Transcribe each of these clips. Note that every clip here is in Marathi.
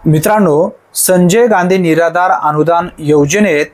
मित्रांनो, संजय गांधी निराधार अनुदान योजनेत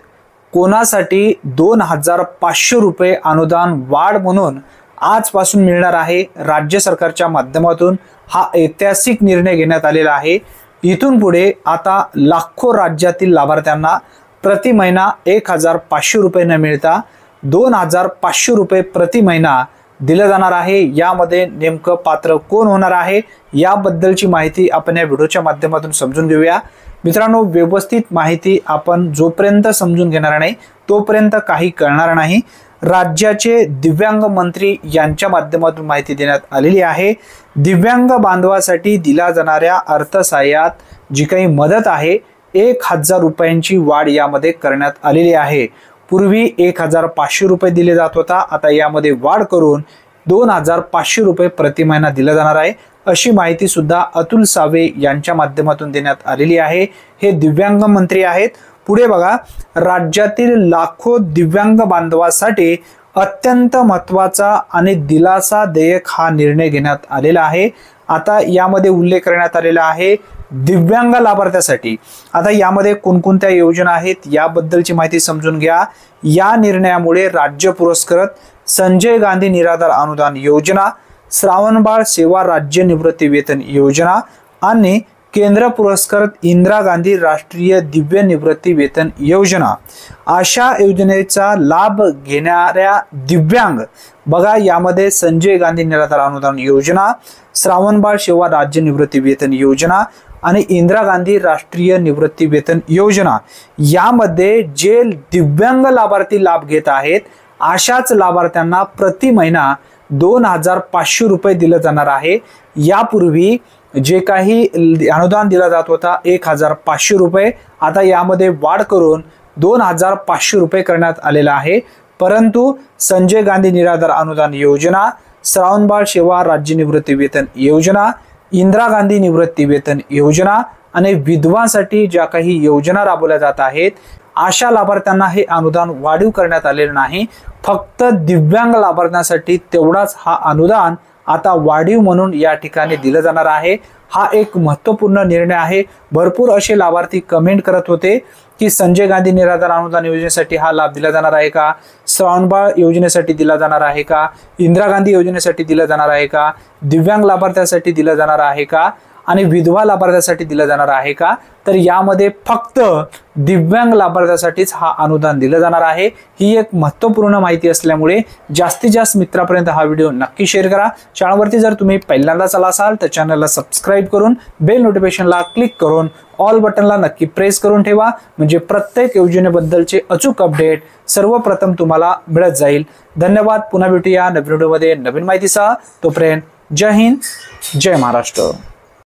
कोणासाठी 2500 रुपये अनुदान वाढ म्हणून आजपासून मिळणार आहे। राज्य सरकारच्या माध्यमातून हा ऐतिहासिक निर्णय घेण्यात आलेला आहे। इथून पुढे आता लाखो राज्यातील लाभार्थ्यांना प्रति महिना 1500 रुपये न मिळता 2500 रुपये प्रति महिना दिला जाणार आहे। यामध्ये नेमकं पात्र कोण होणार आहे याबद्दलची माहिती आपण या व्हिडिओच्या माध्यमातून समजून घेऊया। मित्रांनो, व्यवस्थित माहिती आपण जोपर्यंत समजून घेणार नाही तोपर्यंत काही कळणार नाही। राज्याचे दिव्यांग मंत्री यांच्या माध्यमातून माहिती देण्यात आलेली आहे। दिव्यांग बांधवासाठी दिला जाणाऱ्या अर्थसहाय्यात जी काही मदत आहे 1000 रुपयांची वाढ यामध्ये करण्यात आलेली आहे। पूर्वी 1500 रुपये दिले जात होता, आता यामध्ये वाढ करून 2500 रुपये प्रति महिना दिला जाणार आहे, अशी माहिती सुद्धा अतुल सावे यांच्या माध्यमातून देण्यात आलेली आहे। हे दिव्यांग मंत्री आहेत। पुढे बघा, राज्यातील लाखो दिव्यांग बांधवांसाठी अत्यंत महत्त्वाचा आणि दिलासादायक हा निर्णय घेण्यात आलेला आहे। आता यामध्ये उल्लेख करण्यात आलेला आहे दिव्यांग लाभार्थ्यासाठी। आता यामध्ये कोणकोणत्या योजना आहेत याबद्दलची माहिती समजून घ्या। या निर्णयामुळे राज्य पुरस्कृत संजय गांधी निराधार अनुदान योजना, श्रावणबाळ सेवा राज्य निवृत्ती वेतन योजना आणि केंद्र पुरस्कृत इंदिरा गांधी राष्ट्रीय दिव्य निवृत्ती वेतन योजना अशा योजनेचा लाभ घेणाऱ्या दिव्यांग बघा, यामध्ये संजय गांधी निराधार अनुदान योजना, श्रावणबाळ सेवा राज्य निवृत्ती वेतन योजना आणि इंदिरा गांधी राष्ट्रीय निवृत्ती वेतन योजना यामध्ये जे दिव्यांग लाभार्थी लाभ घेत आहेत अशाच लाभार्थ्यांना प्रति महिना 2500 रुपये दिले जाणार आहे। यापूर्वी जे काही अनुदान दिला जात होता 1500 रुपये, आता यामध्ये वाढ करून 2500 रुपये करण्यात आलेला आहे। परंतु संजय गांधी निराधार अनुदान योजना, श्रावणबाळ सेवा राज्य निवृत्ती वेतन योजना, इंदिरा गांधी निवृत्ती वेतन योजना आणि विधवांसाठी ज्या काही योजना राबवल्या जात आहेत अशा लाभार्थ्यांना हे अनुदान वाढीव करण्यात आलेले नाही। फक्त दिव्यांग लाभार्थ्यांसाठी तेवढाच हा अनुदान आता वाढीव म्हणून या ठिकाणी दिलं जाणार आहे। हा एक महत्त्वपूर्ण निर्णय आहे। भरपूर असे लाभार्थी कमेंट करत होते की संजय गांधी निराधार अनुदान योजनेसाठी हा लाभ दिला जाणार आहे का, श्रावणबाळ योजनेसाठी दिला जाणार आहे का, इंदिरा गांधी योजनेसाठी दिला जाणार आहे का, दिव्यांग लाभार्थ्यांसाठी दिला जाणार आहे का आणि विधवा लाभार्थ्यांसाठी दिला जाणार आहे का, तर यामध्ये फक्त दिव्यांग लाभार्थ्यांसाठीच हा अनुदान दिलं जाणार आहे। ही एक महत्त्वपूर्ण माहिती असल्यामुळे जास्तीत जास्त मित्रांपर्यंत हा व्हिडिओ नक्की शेअर करा। चॅनलवरती जर तुम्ही पहिल्यांदाच आला असाल तर चॅनलला सबस्क्राइब करून बेल नोटिफिकेशनला क्लिक करून ऑल बटनला नक्की प्रेस करून ठेवा, म्हणजे प्रत्येक योजनेबद्दलचे अचूक अपडेट सर्वप्रथम तुम्हाला मिळत जाईल। धन्यवाद। पुन्हा भेटूया नवीन व्हिडिओमध्ये नवीन माहितीसह। तोपर्यंत जय हिंद, जय महाराष्ट्र।